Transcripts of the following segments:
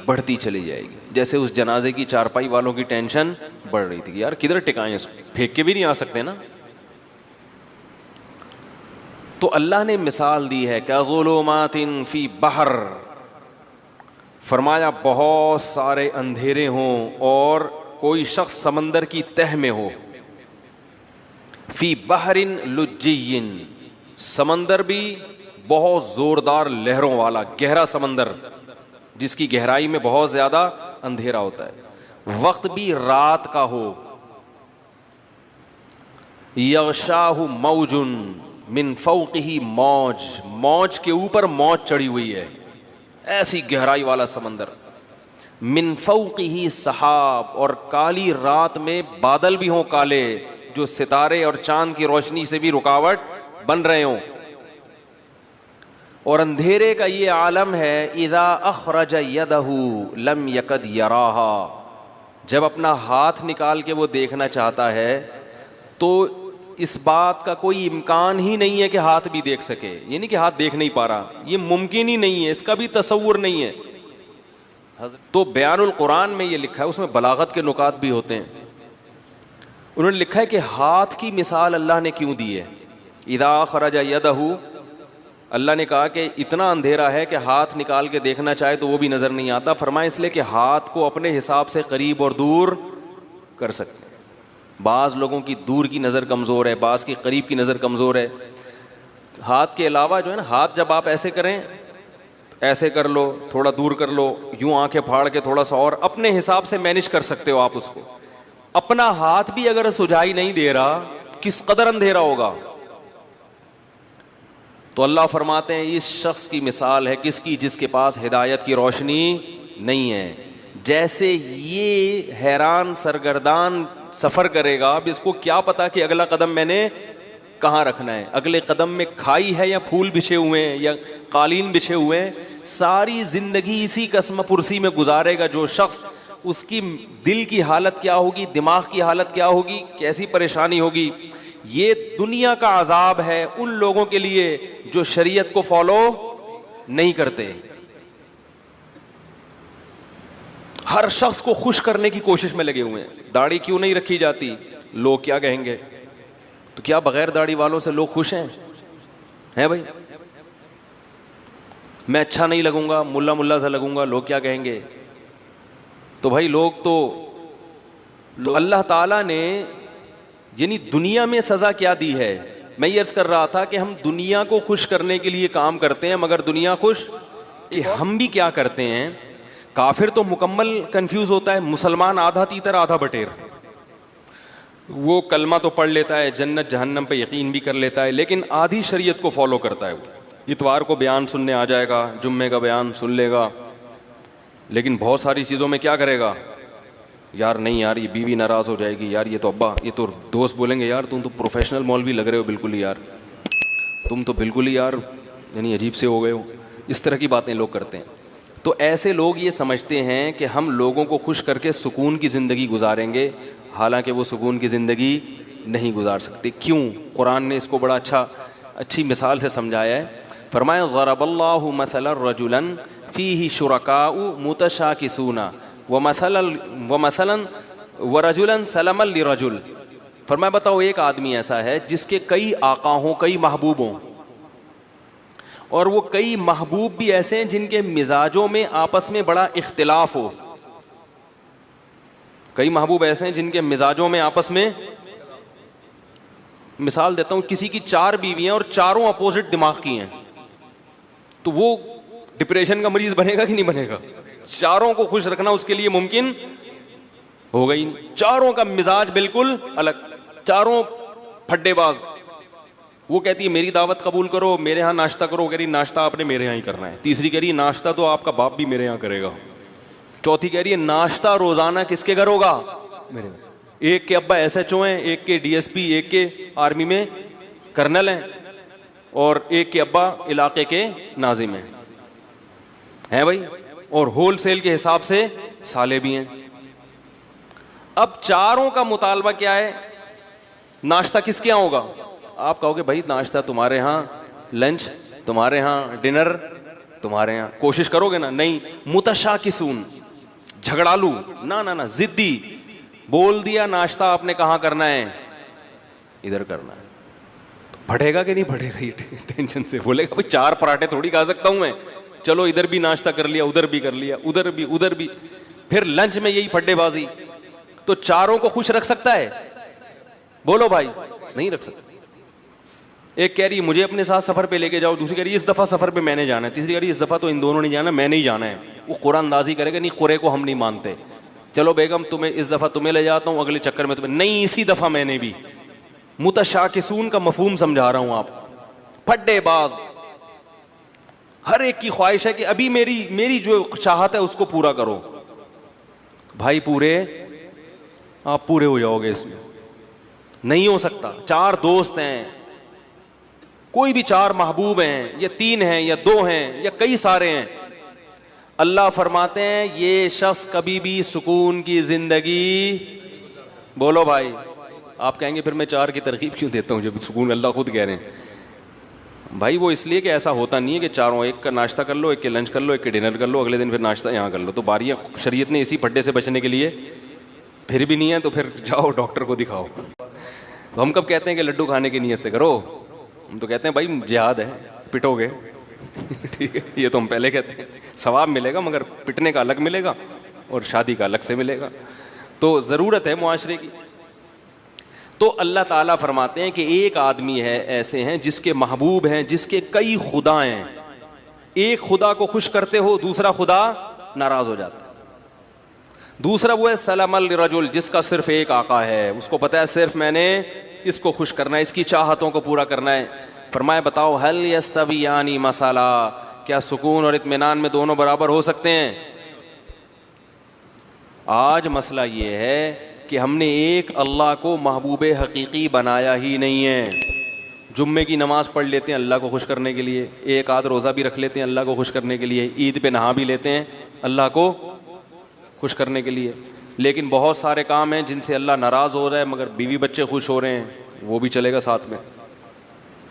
बढ़ती चली जाएगी। जैसे उस जनाजे की चारपाई वालों की टेंशन बढ़ रही थी कि यार किधर टिकाएं इसको, फेंक के भी नहीं आ सकते ना। तो अल्लाह ने मिसाल दी है क्या ज़ुलुमातिन फी बहर, फरमाया बहुत सारे अंधेरे हों और कोई शख्स समंदर की तह में हो, फी बहरिन लुज्जियिन, समंदर भी बहुत जोरदार लहरों वाला गहरा समंदर जिसकी गहराई में बहुत ज्यादा अंधेरा होता है, वक्त भी रात का हो, यग़शाहु मौजुन मिन फौक़िही मौज, मौज के ऊपर मौज चढ़ी हुई है, ऐसी गहराई वाला समंदर, मिन फौक़िही सहाब, और काली रात में बादल भी हों काले जो सितारे और चांद की रोशनी से भी रुकावट बन रहे हों। और अंधेरे का ये आलम है, इज़ा अख़रज यदहू लम यकद यराहा, जब अपना हाथ निकाल के वो देखना चाहता है तो इस बात का कोई इम्कान ही नहीं है कि हाथ भी देख सके, ये नहीं कि हाथ देख नहीं पा रहा, ये मुमकिन ही नहीं है, इसका भी तसव्वुर नहीं है। तो बयानुल कुरान में ये लिखा है, उसमें बलागत के नुकात भी होते हैं। उन्होंने लिखा है कि हाथ की मिसाल अल्लाह ने क्यों दी है। इज़ा अख़रज यदहू, अल्लाह ने कहा कि इतना अंधेरा है कि हाथ निकाल के देखना चाहे तो वो भी नज़र नहीं आता। फरमाया इसलिए कि हाथ को अपने हिसाब से करीब और दूर कर सकते हैं। बाज़ लोगों की दूर की नज़र कमज़ोर है, बाज़ की करीब की नज़र कमज़ोर है। हाथ के अलावा जो है ना, हाथ जब आप ऐसे करें, ऐसे कर लो, थोड़ा दूर कर लो, यूँ आंखें फाड़ के थोड़ा सा, और अपने हिसाब से मैनेज कर सकते हो आप उसको। अपना हाथ भी अगर सुझाई नहीं दे रहा, किस कदर अंधेरा होगा। तो अल्लाह फरमाते हैं इस शख्स की मिसाल है किसकी, जिसके पास हिदायत की रोशनी नहीं है। जैसे ये हैरान सरगर्दान सफ़र करेगा, अब इसको क्या पता कि अगला कदम मैंने कहाँ रखना है, अगले कदम में खाई है या फूल बिछे हुए हैं या कालीन बिछे हुए हैं। सारी ज़िंदगी इसी कसम पुरसी में गुजारेगा जो शख्स, उसकी दिल की हालत क्या होगी, दिमाग की हालत क्या होगी, कैसी परेशानी होगी। ये दुनिया का अजाब है उन लोगों के लिए जो शरीयत को फॉलो नहीं करते। हर शख्स को खुश करने की कोशिश में लगे हुए हैं। दाढ़ी क्यों नहीं रखी जाती, लोग क्या कहेंगे। तो क्या बगैर दाढ़ी वालों से लोग खुश हैं? हैं भाई, मैं अच्छा नहीं लगूंगा, मुल्ला मुल्ला सा लगूंगा, लोग क्या कहेंगे। तो भाई लोग तो अल्लाह ताला ने यानी दुनिया में सज़ा क्या दी है। मैं ये अर्ज़ कर रहा था कि हम दुनिया को खुश करने के लिए काम करते हैं, मगर दुनिया खुश कि हम भी क्या करते हैं। काफिर तो मुकम्मल कंफ्यूज होता है, मुसलमान आधा तीतर आधा बटेर। वो कलमा तो पढ़ लेता है, जन्नत जहन्नम पे यकीन भी कर लेता है, लेकिन आधी शरीयत को फॉलो करता है। वो इतवार को बयान सुनने आ जाएगा, जुम्मे का बयान सुन लेगा, लेकिन बहुत सारी चीज़ों में क्या करेगा, यार नहीं यार ये बीवी नाराज़ हो जाएगी, यार ये तो अब्बा, ये तो दोस्त बोलेंगे यार तुम तो प्रोफेशनल मौलवी लग रहे हो बिल्कुल ही यार, तुम तो बिल्कुल ही यार यानी अजीब से हो गए हो। इस तरह की बातें लोग करते हैं। तो ऐसे लोग ये समझते हैं कि हम लोगों को खुश करके सुकून की ज़िंदगी गुजारेंगे, हालांकि वो सुकून की ज़िंदगी नहीं गुजार सकते। क्यों? कुरान ने इसको बड़ा अच्छी मिसाल से समझाया है। फरमाया ज़रबल्लाहु मसलन रजुलन फ़ीही शुरकाउ मुतशाकिसूना व मसलन व रजुलन सलमन लिरजुल। फरमाया बताओ एक आदमी ऐसा है जिसके कई आका हों, कई महबूब हों, और वो कई महबूब भी ऐसे हैं जिनके मिजाजों में आपस में बड़ा इख्तिलाफ हो। कई महबूब ऐसे हैं जिनके मिजाजों में आपस में, मिसाल देता हूं, किसी की 4 बीवियां और चारों अपोजिट दिमाग की हैं, तो वो डिप्रेशन का मरीज बनेगा कि नहीं बनेगा? चारों को खुश रखना उसके लिए मुमकिन होगा ही नहीं। चारों का मिजाज बिल्कुल अलग, चारों फड्डेबाज। वो कहती है मेरी दावत कबूल करो, मेरे यहाँ नाश्ता करो, कह रही नाश्ता आपने मेरे यहाँ ही करना है। तीसरी कह रही है नाश्ता तो आपका बाप भी मेरे यहाँ करेगा। चौथी कह रही है नाश्ता रोजाना किसके घर होगा? मेरे। एक के अब्बा SHO हैं, एक के DSP, एक के आर्मी में कर्नल हैं, और एक के अब्बा इलाके के नाजिम हैं भाई, और होलसेल के हिसाब से साले भी हैं। अब चारों का मुतालबा क्या है? नाश्ता किसके यहाँ होगा? आप कहोगे भाई नाश्ता तुम्हारे यहाँ, लंच तुम्हारे यहाँ, डिनर तुम्हारे यहाँ कोशिश करोगे ना, नहीं। मुतशाकिसून, झगड़ालू, ना ना ना, जिद्दी, बोल दिया नाश्ता आपने कहाँ करना है, इधर करना है, तो बढ़ेगा कि नहीं बढ़ेगा, ये टेंशन से बोलेगा भाई 4 पराठे थोड़ी खा सकता हूं मैं, चलो इधर भी नाश्ता कर लिया, उधर भी कर लिया, उधर भी, फिर लंच में यही फड्डेबाजी। तो चारों को खुश रख सकता है? बोलो भाई, नहीं रख सकता। एक कह रही है मुझे अपने साथ सफर पे लेके जाओ, दूसरी कह रही है इस दफा सफर पे मैंने जाना है, तीसरी कह रही है इस दफा तो इन दोनों नहीं जाना, मैंने ही जाना है। वो कुरानंदाजी करेगा, नहीं कुरे को हम नहीं मानते, चलो बेगम तुम्हें इस दफा तुम्हें ले जाता हूं, अगले चक्कर में तुम्हें, नहीं इसी दफा मैंने भी। मुतशाकिसून का मफहूम समझा रहा हूं आपको, फड्डेबाज। हर एक की ख्वाहिश है कि अभी मेरी जो चाहत है उसको पूरा करो। भाई आप पूरे हो जाओगे इसमें, नहीं हो सकता। 4 दोस्त हैं, कोई भी 4 महबूब हैं, या 3 हैं, या 2 हैं, या कई सारे हैं, अल्लाह फरमाते हैं ये शख्स कभी भी सुकून की जिंदगी, बोलो भाई। आप कहेंगे फिर मैं 4 की तरकीब क्यों देता हूं जब सुकून अल्लाह खुद कह रहे हैं। भाई वो इसलिए कि ऐसा होता नहीं है कि चारों, एक का नाश्ता कर लो, एक के लंच कर लो, एक के डिनर कर लो, अगले दिन फिर नाश्ता यहाँ कर लो। तो बारियाँ शरीयत ने इसी फड्डे से बचने के लिए, फिर भी नहीं है तो फिर जाओ डॉक्टर को दिखाओ। तो हम कब कहते हैं कि लड्डू खाने की नीयत से करो, हम तो कहते हैं भाई जिहाद है, पिटोगे ठीक है, ये तो हम पहले कहते हैं। सवाब मिलेगा मगर पिटने का अलग मिलेगा और शादी का अलग से मिलेगा, तो ज़रूरत है मुआशरे की। तो अल्लाह ताला फरमाते हैं कि एक आदमी है ऐसे हैं जिसके महबूब हैं, जिसके कई खुदा हैं, एक खुदा को खुश करते हो दूसरा खुदा नाराज हो जाता है। दूसरा वो है सलामल रजुल, जिसका सिर्फ एक आका है, उसको पता है सिर्फ मैंने इसको खुश करना है, इसकी चाहतों को पूरा करना है। फरमाए बताओ हल यस्तवियानी मसाला, क्या सुकून और इत्मीनान में दोनों बराबर हो सकते हैं? आज मसला ये है कि हमने एक अल्लाह को महबूब हकीकी बनाया ही नहीं है। जुम्मे की नमाज़ पढ़ लेते हैं अल्लाह को खुश करने के लिए, एक आध रोज़ा भी रख लेते हैं अल्लाह को खुश करने के लिए, ईद पे नहा भी लेते हैं अल्लाह को खुश करने के लिए, लेकिन बहुत सारे काम हैं जिनसे अल्लाह नाराज़ हो रहा है, मगर बीवी बच्चे खुश हो रहे हैं, वो भी चलेगा साथ में,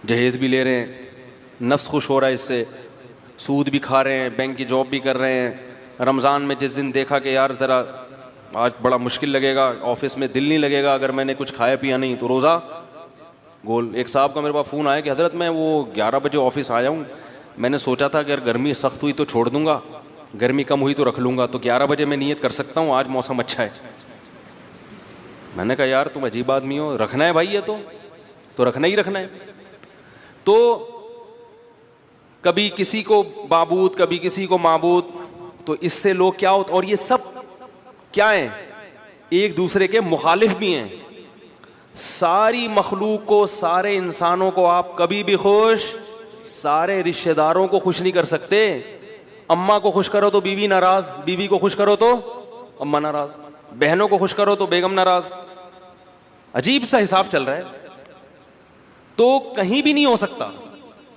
जहेज़ भी ले रहे हैं, नफ्स खुश हो रहा है इससे, सूद भी खा रहे हैं, बैंक की जॉब भी कर रहे हैं। रमज़ान में जिस दिन देखा कि यार ज़रा आज बड़ा मुश्किल लगेगा, ऑफिस में दिल नहीं लगेगा अगर मैंने कुछ खाया पिया नहीं, तो रोज़ा गोल। एक साहब का मेरे पास फ़ोन आया कि हज़रत मैं वो 11 बजे ऑफिस आया हूँ, मैंने सोचा था कि अगर गर्मी सख्त हुई तो छोड़ दूँगा, गर्मी कम हुई तो रख लूँगा, तो 11 बजे मैं नियत कर सकता हूँ, आज मौसम अच्छा है। मैंने कहा यार तुम अजीब आदमी हो, रखना है भाई ये तो रखना ही रखना है। तो कभी किसी को माबूद कभी किसी को माबूद, तो इससे लोग क्या होते, और ये सब क्या हैं, एक दूसरे के मुखालिफ भी हैं। सारी मखलूक को, सारे इंसानों को आप कभी भी खुश, सारे रिश्तेदारों को खुश नहीं कर सकते। अम्मा को खुश करो तो बीवी नाराज, बीवी को खुश करो तो अम्मा नाराज, बहनों को खुश करो तो बेगम नाराज। अजीब सा हिसाब चल रहा है, तो कहीं भी नहीं हो सकता।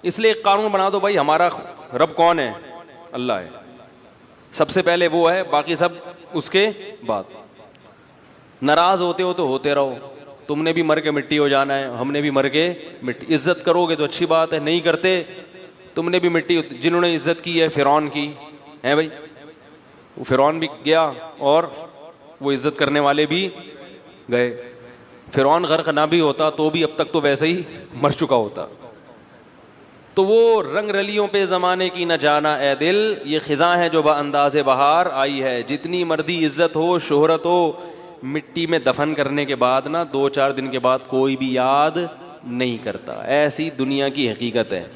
इसलिए एक कानून बना दो भाई, हमारा रब कौन है? अल्लाह है, सबसे पहले वो है, बाकी सब उसके बाद। नाराज होते हो तो होते रहो, तुमने भी मर के मिट्टी हो जाना है, हमने भी मर के मिट्टी। इज्जत करोगे तो अच्छी बात है, नहीं करते तुमने भी मिट्टी। जिन्होंने इज्जत की है फिरौन की है भाई, वो फिरौन भी गया और वो इज्जत करने वाले भी गए। फिरौन गर्क ना भी होता तो भी अब तक तो वैसे ही मर चुका होता। तो वो रंग रलियों पे ज़माने की न जाना ए दिल, ये ख़िज़ा है जो अंदाज़े बहार आई है। जितनी मर्दी इज़्ज़त हो, शोहरत हो, मिट्टी में दफन करने के बाद ना 2-4 दिन के बाद कोई भी याद नहीं करता। ऐसी दुनिया की हकीकत है।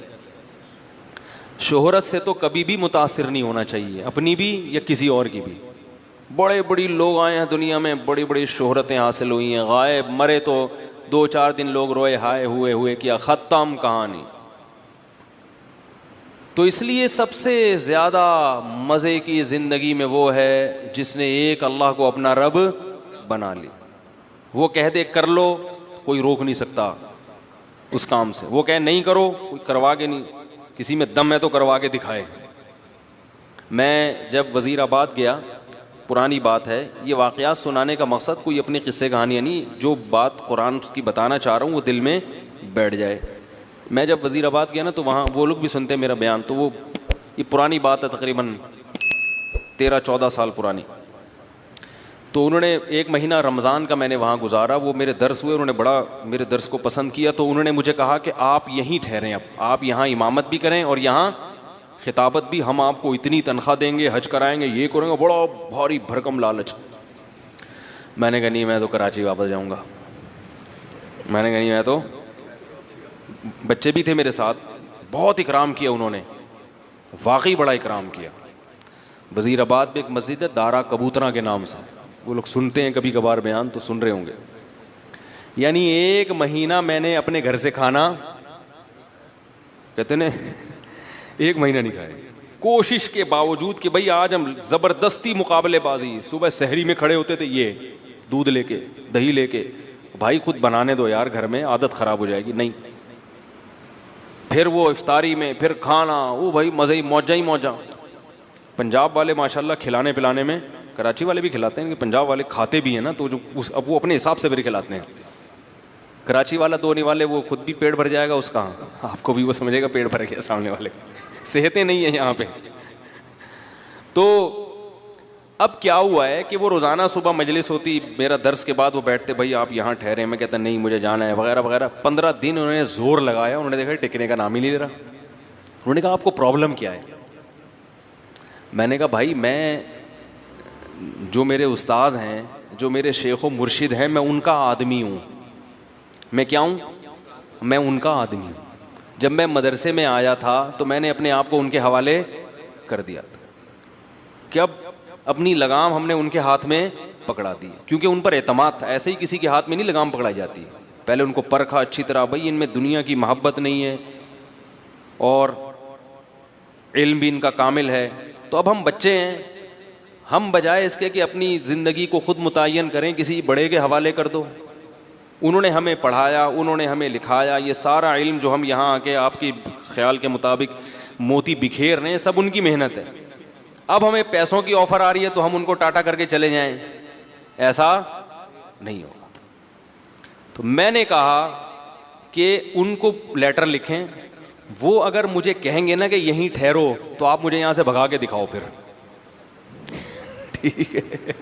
शोहरत से तो कभी भी मुतासिर नहीं होना चाहिए, अपनी भी या किसी और की भी। बड़े बड़ी लोग आए हैं दुनिया में, बड़ी बड़ी शोहरतें हासिल हुई हैं, गायब मरे तो 2-4 दिन लोग रोए हाय हुए किया, ख़त्म कहानी। तो इसलिए सबसे ज़्यादा मज़े की ज़िंदगी में वो है जिसने एक अल्लाह को अपना रब बना ली। वो कह दे कर लो, कोई रोक नहीं सकता उस काम से। वो कहे नहीं करो, कोई करवा के नहीं, किसी में दम है तो करवा के दिखाए। मैं जब वज़ीराबाद गया, पुरानी बात है, ये वाक़यात सुनाने का मकसद कोई अपनी किस्से कहानियाँ नहीं, जो बात कुरान की बताना चाह रहा हूँ वो दिल में बैठ जाए। मैं जब वज़ीराबाद गया ना, तो वहाँ वो लोग भी सुनते मेरा बयान, तो वो ये पुरानी बात है, तकरीबन 13-14 साल पुरानी। तो उन्होंने 1 महीना रमज़ान का मैंने वहाँ गुजारा, वो मेरे दर्स हुए, उन्होंने बड़ा मेरे दर्स को पसंद किया। तो उन्होंने मुझे कहा कि आप यहीं ठहरें, अब आप यहाँ इमामत भी करें और यहाँ खिताबत भी, हम आपको इतनी तनख्वाह देंगे, हज कराएंगे, ये करेंगे, बड़ा भारी भरकम लालच। मैंने कहा नहीं, मैं तो कराची वापस जाऊँगा। मैंने कहा नहीं, मैं तो, बच्चे भी थे मेरे साथ, बहुत इकराम किया उन्होंने, वाकई बड़ा इकराम किया। वज़ीराबाद में एक मस्जिद है दारा कबूतरा के नाम से, वो लोग सुनते हैं कभी कभार बयान तो सुन रहे होंगे। यानी 1 महीना मैंने अपने घर से खाना, कहते ने 1 महीना नहीं खाए, कोशिश के बावजूद कि भाई आज हम ज़बरदस्ती मुकाबलेबाजी, सुबह सहरी में खड़े होते थे, ये दूध लेके दही लेके, भाई खुद बनाने दो यार घर में, आदत ख़राब हो जाएगी, नहीं। फिर वो इफ्तारी में फिर खाना, वो भाई मज़े ही मौजा ही मौजा। पंजाब वाले माशाल्लाह खिलाने पिलाने में, कराची वाले भी खिलाते हैं, पंजाब वाले खाते भी हैं ना, तो जो अब वो अपने हिसाब से फिर खिलाते हैं। कराची वाला दो नहीं वाले, वो खुद भी पेट भर जाएगा उसका, आपको भी वो समझेगा पेट भर गया, सामने वाले सेहतें नहीं है यहाँ पे। तो अब क्या हुआ है कि वो रोज़ाना सुबह मजलिस होती, मेरा दर्स के बाद वो बैठते, भाई आप यहाँ ठहरे, मैं कहता नहीं मुझे जाना है वगैरह वगैरह। 15 दिन उन्होंने ज़ोर लगाया, उन्होंने देखा टिकने का नाम ही नहीं ले रहा। उन्होंने कहा आपको प्रॉब्लम क्या है? मैंने कहा भाई मैं, जो मेरे उस्ताद हैं, जो मेरे शेख व मुर्शिद हैं, मैं उनका आदमी हूँ। मैं क्या हूँ? मैं उनका आदमी हूँ। जब मैं मदरसे में आया था तो मैंने अपने आप को उनके हवाले कर दिया था कि अब अपनी लगाम हमने उनके हाथ में पकड़ा दी, क्योंकि उन पर एतमाद था। ऐसे ही किसी के हाथ में नहीं लगाम पकड़ाई जाती, पहले उनको परखा अच्छी तरह, भाई इनमें दुनिया की मोहब्बत नहीं है और इल्म भी इनका कामिल है। तो अब हम बच्चे हैं, हम बजाय इसके कि अपनी ज़िंदगी को ख़ुद मुतय्यन करें, किसी बड़े के हवाले कर दो। उन्होंने हमें पढ़ाया, उन्होंने हमें लिखाया, ये सारा इल्म जो हम यहाँ आके आपकी ख्याल के मुताबिक मोती बिखेर रहे हैं, सब उनकी मेहनत है। अब हमें पैसों की ऑफ़र आ रही है तो हम उनको टाटा करके चले जाएं, ऐसा नहीं होगा। तो मैंने कहा कि उनको लेटर लिखें, वो अगर मुझे कहेंगे ना कि यहीं ठहरो, तो आप मुझे यहाँ से भगा के दिखाओ फिर, ठीक है।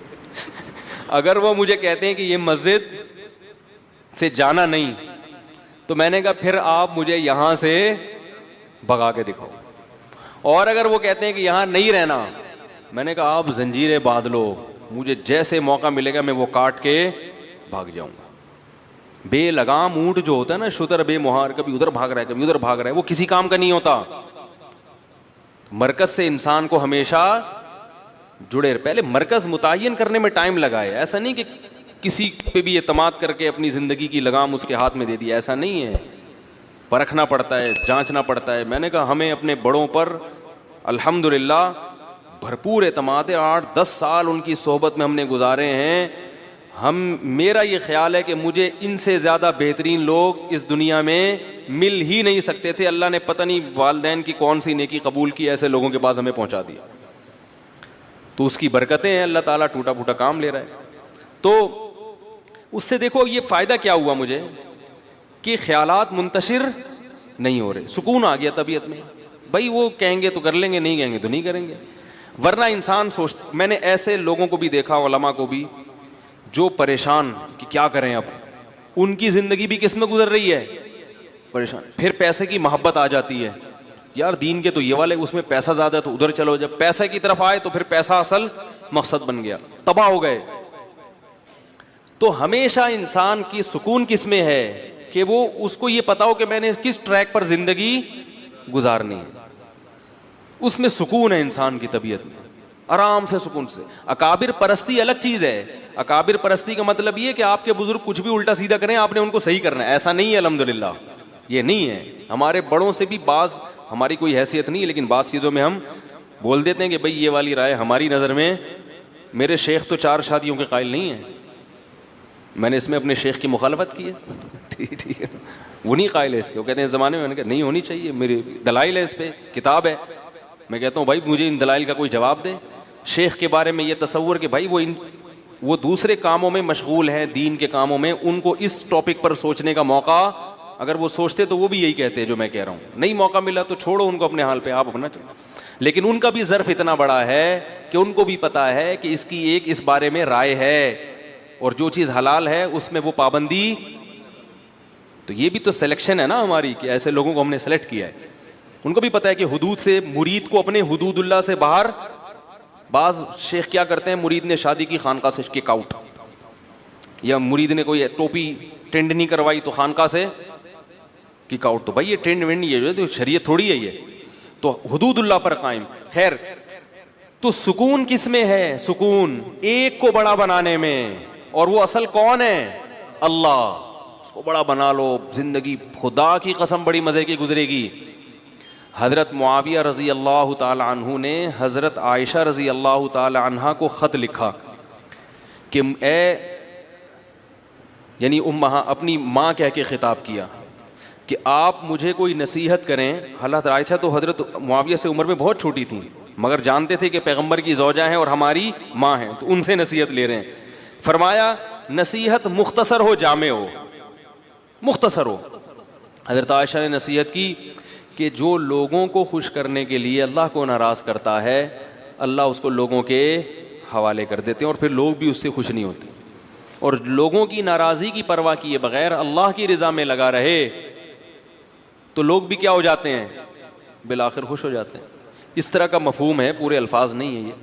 अगर वो मुझे कहते हैं कि ये मस्जिद से जाना नहीं, तो मैंने कहा फिर आप मुझे यहाँ से भगा के दिखाओ। और अगर वो कहते हैं कि यहाँ नहीं रहना, मैंने कहा आप जंजीरें बांध लो, मुझे जैसे मौका मिलेगा मैं वो काट के भाग जाऊंगा। बेलगाम ऊंट जो होता है ना, शुतर बेमुहार, कभी उधर भाग रहा है कभी उधर भाग रहा है, वो किसी काम का नहीं होता। मरकज से इंसान को हमेशा जुड़े, पहले मरकज मुतय्यन करने में टाइम लगा है। ऐसा नहीं कि किसी पे भी एतमाद करके अपनी ज़िंदगी की लगाम उसके हाथ में दे दी, ऐसा नहीं है। परखना पड़ता है, जांचना पड़ता है। मैंने कहा हमें अपने बड़ों पर अल्हम्दुलिल्लाह भरपूर एतमाद है। 8-10 साल उनकी सोहबत में हमने गुजारे हैं। मेरा ये ख्याल है कि मुझे इनसे ज़्यादा बेहतरीन लोग इस दुनिया में मिल ही नहीं सकते थे। अल्लाह ने पता नहीं वालदैन की कौन सी नेकी कबूल की, ऐसे लोगों के पास हमें पहुंचा दिया। तो उसकी बरकतें हैं, अल्लाह ताला टूटा फूटा काम ले रहा है। तो उससे देखो ये फ़ायदा क्या हुआ मुझे कि ख्यालात मुंतशिर नहीं हो रहे, सुकून आ गया तबीयत में। भाई वो कहेंगे तो कर लेंगे, नहीं कहेंगे तो नहीं करेंगे। वरना इंसान सोचता, मैंने ऐसे लोगों को भी देखा, उलमा को भी, जो परेशान कि क्या करें अब, उनकी ज़िंदगी भी किस में गुजर रही है, परेशान। फिर पैसे की मोहब्बत आ जाती है, यार दीन के तो ये वाले, उसमें पैसा ज़्यादा है तो उधर चलो। जब पैसे की तरफ आए तो फिर पैसा असल मकसद बन गया, तबाह हो गए। तो हमेशा इंसान की सुकून किस में है कि वो उसको ये पता हो कि मैंने किस ट्रैक पर ज़िंदगी गुजारनी है, उसमें सुकून है इंसान की तबीयत में, आराम से सुकून से। अकाबिर परस्ती अलग चीज़ है। अकाबिर परस्ती का मतलब ये कि आपके बुजुर्ग कुछ भी उल्टा सीधा करें, आपने उनको सही करना है, ऐसा नहीं है। अल्हम्दुलिल्लाह ये नहीं है। हमारे बड़ों से भी बाज़, हमारी कोई हैसियत नहीं है, लेकिन बाज़ चीज़ों में हम बोल देते हैं कि भाई ये वाली राय हमारी नज़र में, मेरे शेख तो 4 शादियों के कायल नहीं है, मैंने इसमें अपने शेख की मुखालफत की है, ठीक है, वो नहीं कायल है इसके। वो कहते हैं ज़माने में, मैंने कहा नहीं होनी चाहिए, मेरी दलाइल है, इस पर किताब है। मैं कहता हूँ भाई मुझे इन दलाइल का कोई जवाब दे। शेख के बारे में ये तसव्वुर कि भाई वो दूसरे कामों में मशगूल हैं, दीन के कामों में, उनको इस टॉपिक पर सोचने का मौका अगर वो सोचते तो वो भी यही कहते हैं जो मैं कह रहा हूँ। नहीं मौका मिला तो छोड़ो उनको अपने हाल पे, आप अपना चलो। लेकिन उनका भी ज़र्फ इतना बड़ा है कि उनको भी पता है कि इसकी एक इस बारे में राय है, और जो चीज़ हलाल है उसमें वो पाबंदी। तो ये भी तो सिलेक्शन है ना हमारी, कि ऐसे लोगों को हमने सेलेक्ट किया है। उनको भी पता है कि हुदूद से, मुरीद को अपने हुदूदुल्लाह से बाहर, बाज शेख क्या करते हैं, मुरीद ने शादी की खानका से किक आउट, या मुरीद ने कोई टोपी ट्रेंड नहीं करवाई तो खानका से किक आउट। तो भाई ये ट्रेंड वेंड ये जो है तो शरीयत थोड़ी है ये, तो हुदूदुल्लाह पर कायम। खैर, तो सुकून किस में है? सुकून एक को बड़ा बनाने में, और वो असल कौन है? अल्लाह। उसको बड़ा बना लो, जिंदगी खुदा की कसम बड़ी मजे की गुजरेगी। हजरत मुआविया रजी अल्लाह ताला अन्हु ने हजरत आयशा रजी अल्लाह ताला अन्हा को खत लिखा कि यानी उम्मा, अपनी माँ कह के खिताब किया कि आप मुझे कोई नसीहत करें। हालात आयशा तो हजरत मुआविया से उम्र में बहुत छोटी थी, मगर जानते थे कि पैगंबर की ज़ौजा हैं और हमारी माँ हैं, तो उनसे नसीहत ले रहे हैं। फरमाया नसीहत मुख्तसर हो, जामे हो, मुख्तसर हो। हजरत आयशा ने नसीहत की कि जो लोगों को खुश करने के लिए अल्लाह को नाराज़ करता है, अल्लाह उसको लोगों के हवाले कर देते हैं, और फिर लोग भी उससे खुश नहीं होते। और लोगों की नाराज़गी की परवाह किए बगैर अल्लाह की रज़ा में लगा रहे तो लोग भी क्या हो जाते हैं? बिलाखिर खुश हो जाते हैं। इस तरह का मफहूम है, पूरे अल्फाज नहीं है ये।